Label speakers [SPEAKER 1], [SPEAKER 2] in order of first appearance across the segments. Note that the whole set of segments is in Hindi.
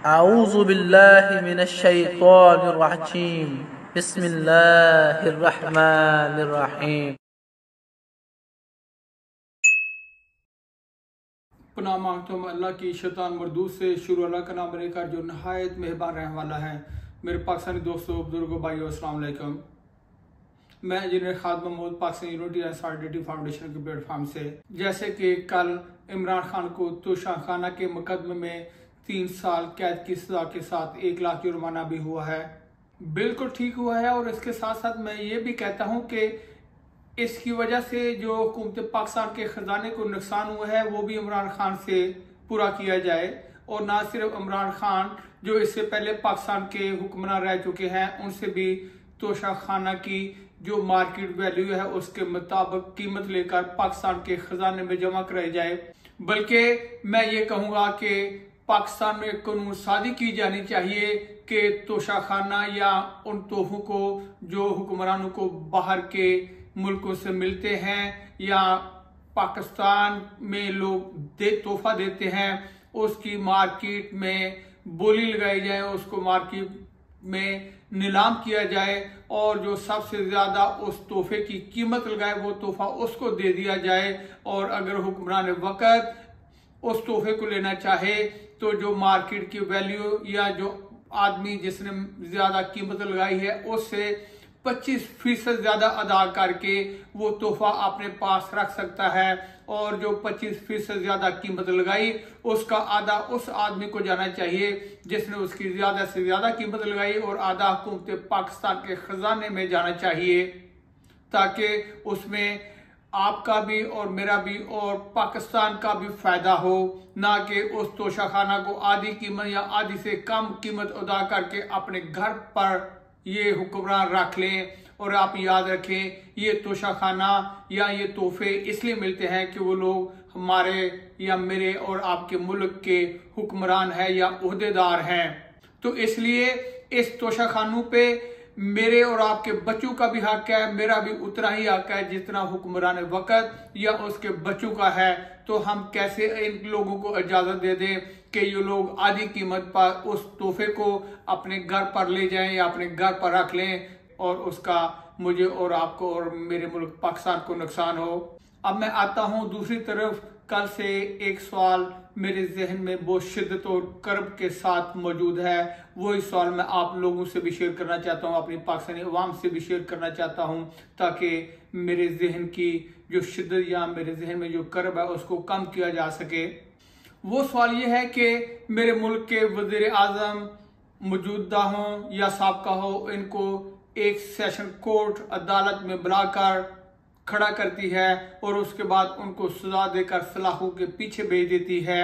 [SPEAKER 1] अऊज़ु बिल्लाहि मिनश शैतानिर रजीम। बिस्मिल्लाहिर रहमानिर रहीम।
[SPEAKER 2] पनाह मांगता हूँ अल्लाह की शैतान मरदूद से। शुरू अल्लाह का नाम लेकर जो नहायत मेहरबान रहने वाला है। मेरे पाकिस्तानी दोस्तों, बुजुर्गों, भाइयों, अस्सलाम वालेकुम। मैं engineer Khalid Mahmood Pakistan unity and solidarity foundation के प्लेटफॉर्म से, जैसे कि कल इमरान खान को तोशाखाना के मुकदमे में 3 साल कैद की सजा के साथ 1 लाख जुर्माना भी हुआ है। बिल्कुल ठीक हुआ है। और इसके साथ साथ मैं ये भी कहता हूँ कि इसकी वजह से जो हुकूमत पाकिस्तान के खजाने को नुकसान हुआ है वो भी इमरान खान से पूरा किया जाए। और ना सिर्फ इमरान खान, जो इससे पहले पाकिस्तान के हुक्मरान रह चुके हैं, उनसे भी तोशाखाना की जो मार्केट वैल्यू है उसके मुताबिक कीमत लेकर पाकिस्तान के खजाने में जमा कराई जाए। बल्कि मैं ये कहूँगा कि पाकिस्तान में कानून साजी की जानी चाहिए कि तोशाखाना या उन तोहफों को जो हुक्मरानों को बाहर के मुल्कों से मिलते हैं या पाकिस्तान में लोग तोहफा देते हैं, उसकी मार्केट में बोली लगाई जाए, उसको मार्केट में नीलाम किया जाए और जो सबसे ज्यादा उस तोहफे की कीमत लगाए वो तोहफा उसको दे दिया जाए। और अगर हुक्मरान वक्त उस तोहफे को लेना चाहे तो जो मार्केट की वैल्यू या जो आदमी जिसने ज्यादा कीमत लगाई है उससे 25% ज्यादा अदा करके वो तोहफा अपने पास रख सकता है। और जो 25% ज्यादा कीमत लगाई उसका आधा उस आदमी को जाना चाहिए जिसने उसकी ज्यादा से ज्यादा कीमत लगाई, और आधा हुकूमत पाकिस्तान के खजाने में जाना चाहिए, ताकि उसमें आपका भी और मेरा भी और पाकिस्तान का भी फायदा हो। ना कि उस तोशाखाना को आधी कीमत या आधी से कम कीमत अदा करके अपने घर पर ये हुक्मरान रख लें। और आप याद रखें, ये तोशाखाना या ये तोहफे इसलिए मिलते हैं कि वो लोग हमारे या मेरे और आपके मुल्क के हुक्मरान हैं या ओहदेदार हैं। तो इसलिए इस तोशाखानों पे मेरे और आपके बच्चों का भी हक है, मेरा भी उतना ही हक है जितना हुक्मरान वक्त या उसके बच्चों का है। तो हम कैसे इन लोगों को इजाजत दे दें कि ये लोग आधी कीमत पर उस तोहफे को अपने घर पर ले जाएं या अपने घर पर रख लें और उसका मुझे और आपको और मेरे मुल्क पाकिस्तान को नुकसान हो। अब मैं आता हूं दूसरी तरफ। कल से एक सवाल मेरे जहन में बहुत शिद्दत और कर्ब के साथ मौजूद है। वही सवाल मैं आप लोगों से भी शेयर करना चाहता हूं, अपनी पाकिस्तानी अवाम से भी शेयर करना चाहता हूं, ताकि मेरे जहन की जो शिद्दत या मेरे जहन में जो कर्ब है उसको कम किया जा सके। वो सवाल ये है कि मेरे मुल्क के वजीर आजम मौजूदा हो या साबका हो, इनको एक सेशन कोर्ट अदालत में बुलाकर खड़ा करती है और उसके बाद उनको सजा देकर सलाखों के पीछे भेज देती है।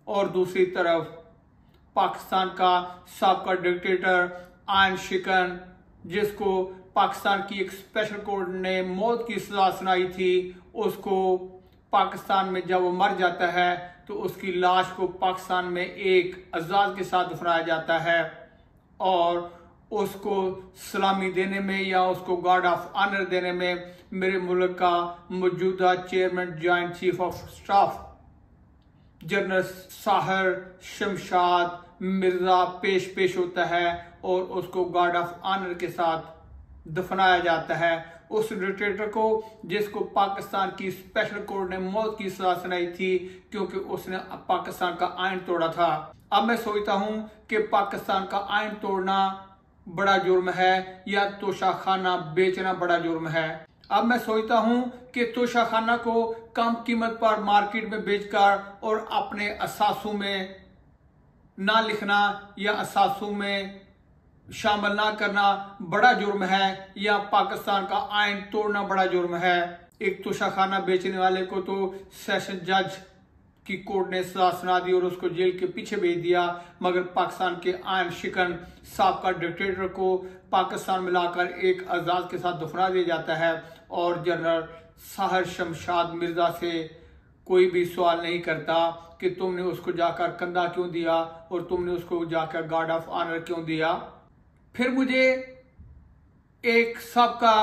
[SPEAKER 2] और दूसरी तरफ पाकिस्तान का साबका डिक्टेटर आयन शिकन, जिसको पाकिस्तान की एक स्पेशल कोर्ट ने मौत की सजा सुनाई थी, उसको पाकिस्तान में जब वो मर जाता है तो उसकी लाश को पाकिस्तान में एक अजाज के साथ दफनाया जाता है। और उसको सलामी देने में या उसको गार्ड ऑफ ऑनर देने में मेरे मुल्क का मौजूदा chairman joint chief of staff general Sahir Shamshad Mirza पेश होता है और उसको गार्ड ऑफ ऑनर के साथ दफनाया जाता है। उस डिक्टेटर को जिसको पाकिस्तान की स्पेशल कोर्ट ने मौत की सजा सुनाई थी क्योंकि उसने पाकिस्तान का आइन तोड़ा था। अब मैं सोचता हूं कि पाकिस्तान का आइन तोड़ना बड़ा जुर्म है या तोशाखाना बेचना बड़ा जुर्म है। अब मैं सोचता हूं कि तोशाखाना को कम कीमत पर मार्केट में बेचकर और अपने असासों में ना लिखना या असासों में शामिल ना करना बड़ा जुर्म है, या पाकिस्तान का आइन तोड़ना बड़ा जुर्म है। एक तोशाखाना बेचने वाले को तो सेशन जज की कोर्ट ने सजा सुना दी और उसको जेल के पीछे भेज दिया, मगर पाकिस्तान के आयन शिकन साबका डिक्टेटर को पाकिस्तान में लाकर एक अजाज के साथ दफना दिया जाता है। और जनरल साहिर शमशाद मिर्जा से कोई भी सवाल नहीं करता कि तुमने उसको जाकर कंधा क्यों दिया और तुमने उसको जाकर गार्ड ऑफ ऑनर क्यों दिया। फिर मुझे एक साबका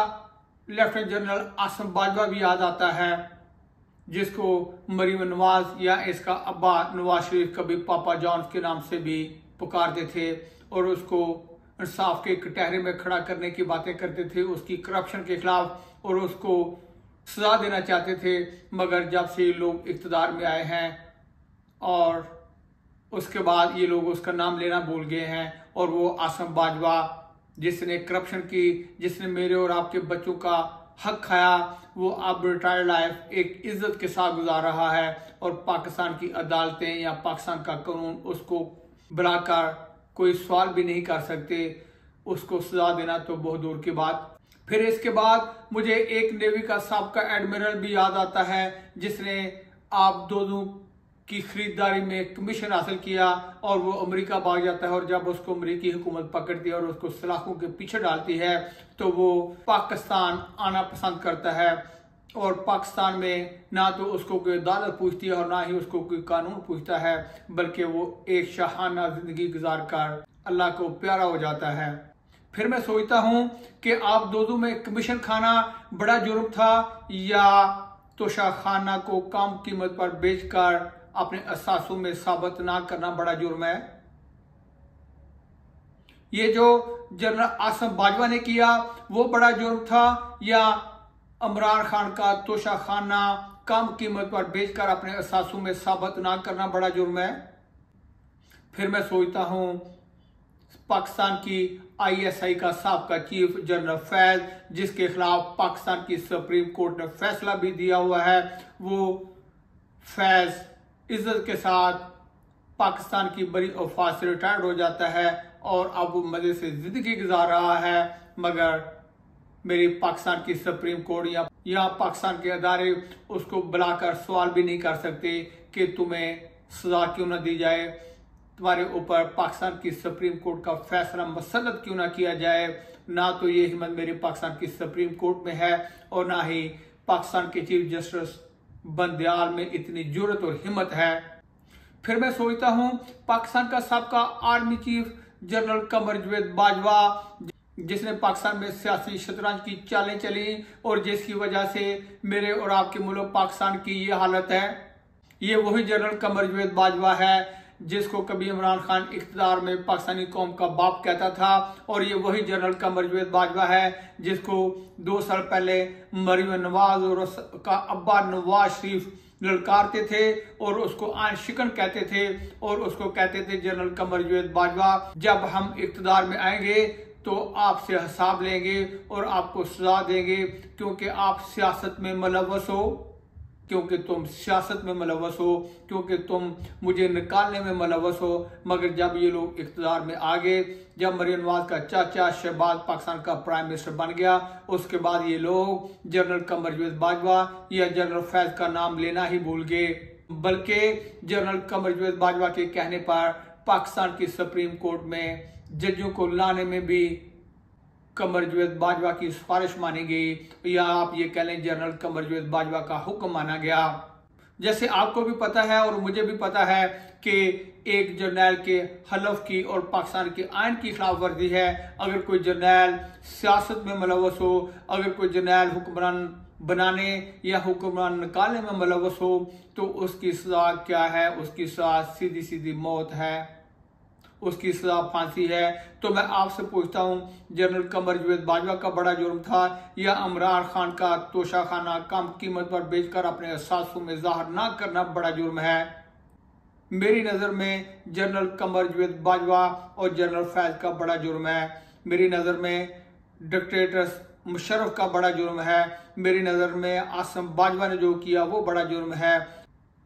[SPEAKER 2] लेफ्टिनेंट जनरल आसिम बाजवा भी याद आता है, जिसको मरीम नवाज या इसका अब्बा नवाज शरीफ कभी पापा जॉन के नाम से भी पुकारते थे और उसको इंसाफ के कटहरे में खड़ा करने की बातें करते थे, उसकी करप्शन के खिलाफ, और उसको सजा देना चाहते थे। मगर जब से ये लोग इक़्तिदार में आए हैं और उसके बाद ये लोग उसका नाम लेना भूल गए हैं, और वो आसिम बाजवा जिसने करप्शन की, जिसने मेरे और आपके बच्चों का हक खाया, वो अब रिटायर्ड लाइफ एक इज्जत के साथ गुजार रहा है और पाकिस्तान की अदालतें या पाकिस्तान का कानून उसको बुलाकर कोई सवाल भी नहीं कर सकते, उसको सजा देना तो बहुत दूर की बात। फिर इसके बाद मुझे एक नेवी का साबका एडमिरल भी याद आता है जिसने आप दोनों की खरीदारी में कमीशन हासिल किया और वो अमेरिका भाग जाता है, और जब उसको अमेरिकी हुकूमत पकड़ती है और उसको सलाखों के पीछे डालती है तो वो पाकिस्तान आना पसंद करता है, और पाकिस्तान में ना तो उसको कोई अदालत पूछती है और ना ही उसको कोई कानून पूछता है, बल्कि वो एक शाहाना जिंदगी गुजार कर अल्लाह को प्यारा हो जाता है। फिर मैं सोचता हूँ कि आप दोनों में कमीशन खाना बड़ा जुर्म था या तोशा खाना को कम कीमत पर बेचकर अपने असासों में साबित ना करना बड़ा जुर्म है। ये जो जनरल आसिम बाजवा ने किया वो बड़ा जुर्म था या इमरान खान का तोशा खाना कम कीमत पर बेचकर अपने असासों में साबित ना करना बड़ा जुर्म है। फिर मैं सोचता हूँ पाकिस्तान की ISI का साबका चीफ जनरल फैज, जिसके खिलाफ पाकिस्तान की सुप्रीम कोर्ट ने फैसला भी दिया हुआ है, वो फैज इज्जत के साथ पाकिस्तान की बड़ी औफात से रिटायर्ड हो जाता है और अब वो मजे से जिंदगी गुजार रहा है। मगर मेरी पाकिस्तान की सुप्रीम कोर्ट या पाकिस्तान के अदारे उसको बुलाकर सवाल भी नहीं कर सकते कि तुम्हें सजा क्यों ना दी जाए, तुम्हारे ऊपर पाकिस्तान की सुप्रीम कोर्ट का फैसला मुसल्लत क्यों ना किया जाए। ना तो ये हिम्मत मेरे पाकिस्तान की सुप्रीम कोर्ट में है और ना ही पाकिस्तान के चीफ जस्टिस बंदयाल में इतनी जुर्रत और हिम्मत है। फिर मैं सोचता हूँ पाकिस्तान का साबका आर्मी चीफ जनरल कमर जवेद बाजवा, जिसने पाकिस्तान में सियासी शतरंज की चालें चली और जिसकी वजह से मेरे और आपके मुल्क पाकिस्तान की ये हालत है। ये वही जनरल कमर जवेद बाजवा है जिसको कभी इमरान खान इक़्तिदार में पाकिस्तानी कौम का बाप कहता था, और ये वही जनरल कमर जवेद बाजवा है जिसको 2 साल पहले मरीम नवाज और उसका अब्बा नवाज शरीफ ललकारते थे और उसको आन शिकन कहते थे और उसको कहते थे जनरल कमर जवेद बाजवा, जब हम इक़्तिदार में आएंगे तो आपसे हिसाब लेंगे और आपको सजा देंगे क्योंकि आप सियासत में मुलव्वस हो, क्योंकि तुम सियासत में मुलव्वस हो, क्योंकि तुम मुझे निकालने में मुलव्वस हो। मगर जब ये लोग इक़्तिदार में आ गए, जब मरीम नवाज का चाचा शहबाज पाकिस्तान का प्राइम मिनिस्टर बन गया, उसके बाद ये लोग जनरल कमर जवेद बाजवा या जनरल फैज का नाम लेना ही भूल गए, बल्कि जनरल कमर जवेद बाजवा के कहने पर पाकिस्तान की सुप्रीम कोर्ट में जजों को लाने में भी कमर जवेद बाजवा की सिफारिश मानी गई या आप ये कह लें जनरल कमर जवेद बाजवा का हुक्म माना गया। जैसे आपको भी पता है और मुझे भी पता है कि एक जर्नैल के हलफ की और पाकिस्तान के आइन की खिलाफ वर्जी है। अगर कोई जर्नैल सियासत में मुलव्वस हो, अगर कोई जर्नैल हुक्मरान बनाने या हुक्मरान निकालने में मुलव्वस हो तो उसकी सजा क्या है? उसकी सजा सीधी सीधी मौत है, उसकी सजा फांसी है। तो मैं आपसे पूछता हूँ जनरल कमर जवेद बाजवा का बड़ा जुर्म था या इमरान खान का तोशा खाना कम कीमत पर बेचकर अपने एहसासों में जाहिर ना करना बड़ा जुर्म है? मेरी नज़र में जनरल कमर जवेद बाजवा और जनरल फैज का बड़ा जुर्म है। मेरी नज़र में डिक्टेटर मुशर्रफ का बड़ा जुर्म है। मेरी नज़र में आसिम बाजवा ने जो किया वो बड़ा जुर्म है।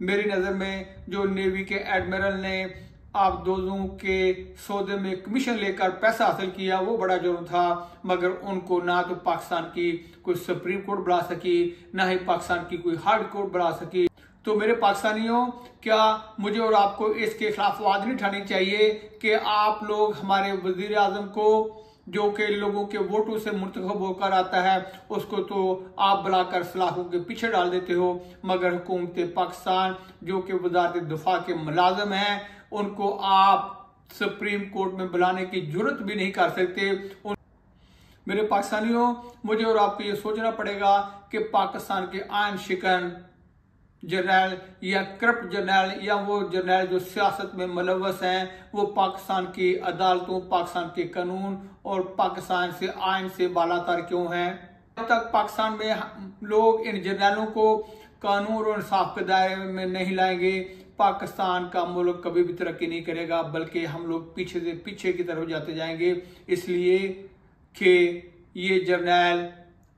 [SPEAKER 2] मेरी नज़र में जो नेवी के एडमिरल ने आप दोनों के सौदे में कमीशन लेकर पैसा हासिल किया वो बड़ा जुर्म था। मगर उनको ना तो पाकिस्तान की कोई सुप्रीम कोर्ट बुला सकी, ना ही पाकिस्तान की कोई हार्ड कोर्ट बुला सकी। तो मेरे पाकिस्तानियों, क्या मुझे और आपको इसके खिलाफ आवाज नहीं उठानी चाहिए कि आप लोग हमारे वजीर आजम को, जो कि लोगों के वोटों से मुंतखब होकर आता है, उसको तो आप बुलाकर सलाखों के पीछे डाल देते हो, मगर हुकूमत पाकिस्तान जो कि वजारत दिफा के मुलाजम हैं उनको आप सुप्रीम कोर्ट में बुलाने की जरूरत भी नहीं कर सकते। मेरे पाकिस्तानियों, मुझे और आपको ये सोचना पड़ेगा कि पाकिस्तान के आइन शिकन जर्नैल या करप्ट जर्नैल या वो जर्नैल जो सियासत में मुलव्वस हैं, वो पाकिस्तान की अदालतों, पाकिस्तान के कानून और पाकिस्तान से आइन से बालातर क्यों हैं? अब तक पाकिस्तान में लोग इन जर्नैलों को कानून और इंसाफ के दायरे में नहीं लाएंगे, पाकिस्तान का मुल्क कभी भी तरक्की नहीं करेगा, बल्कि हम लोग पीछे से पीछे की तरफ जाते जाएंगे। इसलिए कि ये जर्नैल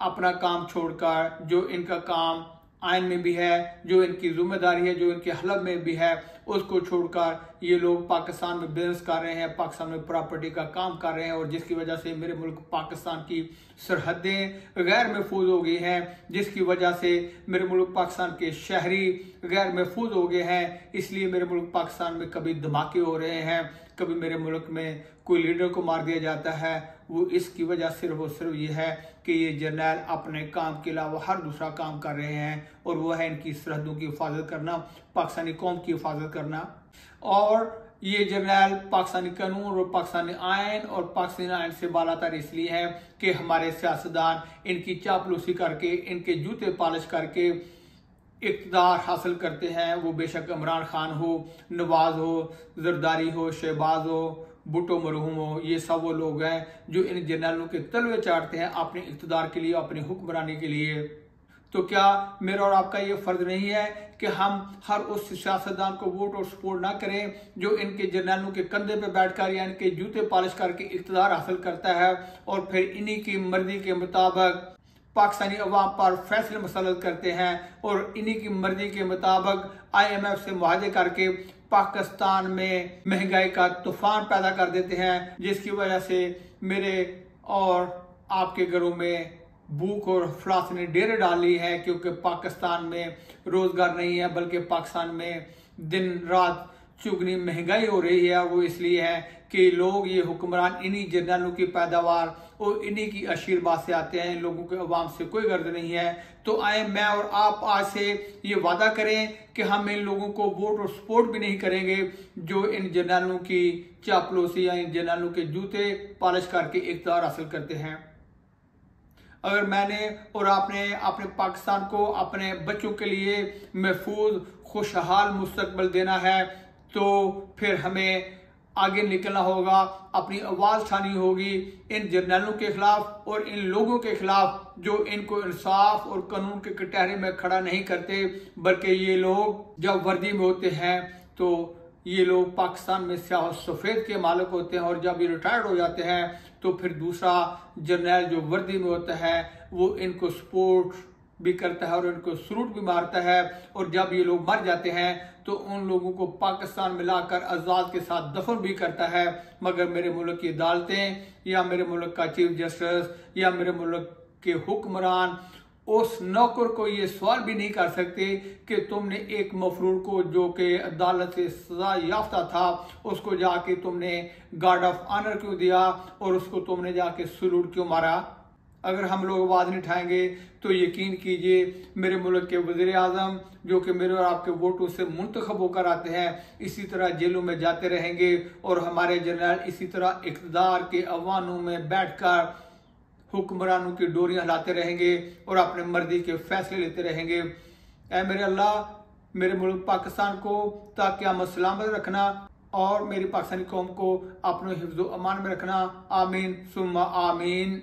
[SPEAKER 2] अपना काम छोड़कर, जो इनका काम आइन में भी है, जो इनकी जिम्मेदारी है, जो इनके हलफ में भी है, उसको छोड़कर ये लोग पाकिस्तान में बिजनेस कर रहे हैं, पाकिस्तान में प्रॉपर्टी का काम कर रहे हैं, और जिसकी वजह से मेरे मुल्क पाकिस्तान की सरहदें गैर महफूज हो गई हैं, जिसकी वजह से मेरे मुल्क पाकिस्तान के शहरी गैर महफूज हो गए हैं। इसलिए मेरे मुल्क पाकिस्तान में कभी धमाके हो रहे हैं, कभी मेरे मुल्क में कोई लीडर को मार दिया जाता है। वो इसकी वजह सिर्फ और सिर्फ ये है कि ये जर्नैल अपने काम के अलावा हर दूसरा काम कर रहे हैं, और वो है इनकी सरहदों की हिफाजत करना, पाकिस्तानी कौम की हिफाजत करना। और ये जर्नैल पाकिस्तानी कानून और पाकिस्तानी आइन और पाकिस्तानी आइन से बालातर इसलिए है कि हमारे सियासतदान इनकी चापलूसी करके, इनके जूते पॉलिश करके इक़्तिदार हासिल करते हैं। वो बेशक इमरान खान हो, नवाज हो, जरदारी हो, शहबाज हो, भुट्टो मरहूम हो, ये सब वो लोग हैं जो इन जर्नैलों के तलवे चाटते हैं अपने इक़्तिदार के लिए, अपनी हुक्मरानी के लिए। तो क्या मेरा और आपका ये फर्ज नहीं है कि हम हर उस सियासतदान को वोट और सपोर्ट ना करें जो इनके जर्नैलों के कंधे पे बैठकर या इनके जूते पॉलिश करके इक़्तिदार हासिल करता है, और फिर इन्हीं की मर्जी के मुताबिक पाकिस्तानी अवाम पर फैसले मुसल्लत करते हैं, और इन्हीं की मर्जी के मुताबिक IMF से मुआहदे करके पाकिस्तान में महंगाई का तूफान पैदा कर देते हैं, जिसकी वजह से मेरे और आपके घरों में भूख और अफलास ने डेरे डाली है, क्योंकि पाकिस्तान में रोजगार नहीं है, बल्कि पाकिस्तान में दिन रात चुगनी महंगाई हो रही है। वो इसलिए है कि लोग, ये हुक्मरान इन्हीं जर्नैलों की पैदावार और इन्हीं की आशीर्वाद से आते हैं, इन लोगों के अवाम से कोई गर्ज नहीं है। तो आए मैं और आप आज से ये वादा करें कि हम इन लोगों को वोट और सपोर्ट भी नहीं करेंगे जो इन जर्नैलों की चापलूसी या इन जर्नैलों के जूते पॉलिश करके इक़्तिदार हासिल करते हैं। अगर मैंने और आपने अपने पाकिस्तान को अपने बच्चों के लिए महफूज खुशहाल मुस्तकबिल देना है, तो फिर हमें आगे निकलना होगा, अपनी आवाज़ उठानी होगी इन जर्नैलों के खिलाफ और इन लोगों के खिलाफ जो इनको इंसाफ और कानून के कटहरे में खड़ा नहीं करते, बल्कि ये लोग जब वर्दी में होते हैं तो ये लोग पाकिस्तान में स्याह सफ़ेद के मालिक होते हैं, और जब ये रिटायर्ड हो जाते हैं तो फिर दूसरा जर्नैल जो वर्दी में होता है वो इनको सपोर्ट भी करता है और इनको सलूट भी मारता है, और जब ये लोग मर जाते हैं तो उन लोगों को पाकिस्तान में लाकर आज़ाद के साथ दफन भी करता है। मगर मेरे मुल्क की अदालतें या मेरे मुल्क का चीफ जस्टिस या मेरे मुल्क के हुक्मरान उस नौकर को ये सवाल भी नहीं कर सकते कि तुमने एक मफरूर को जो कि अदालत से सजा याफ्ता था उसको जाके तुमने गार्ड ऑफ ऑनर क्यों दिया और उसको तुमने जाके सलूट क्यों मारा। अगर हम लोग आवाज़ नहीं उठाएंगे तो यकीन कीजिए मेरे मुल्क के वज़ीर आज़म जो कि मेरे और आपके वोटों से मुंतखब होकर आते हैं इसी तरह जेलों में जाते रहेंगे, और हमारे जर्नैल इसी तरह इक़्तिदार के अवानों में बैठकर हुक्मरानों की डोरियां हिलाते रहेंगे और अपने मर्जी के फैसले लेते रहेंगे। ऐ मेरे अल्लाह मेरे मुल्क पाकिस्तान को ताक़यामत सलामत रखना और मेरी पाकिस्तानी कौम को अपने हिफ्ज़-ओ-अमान में रखना। आमीन सुम्मा आमीन।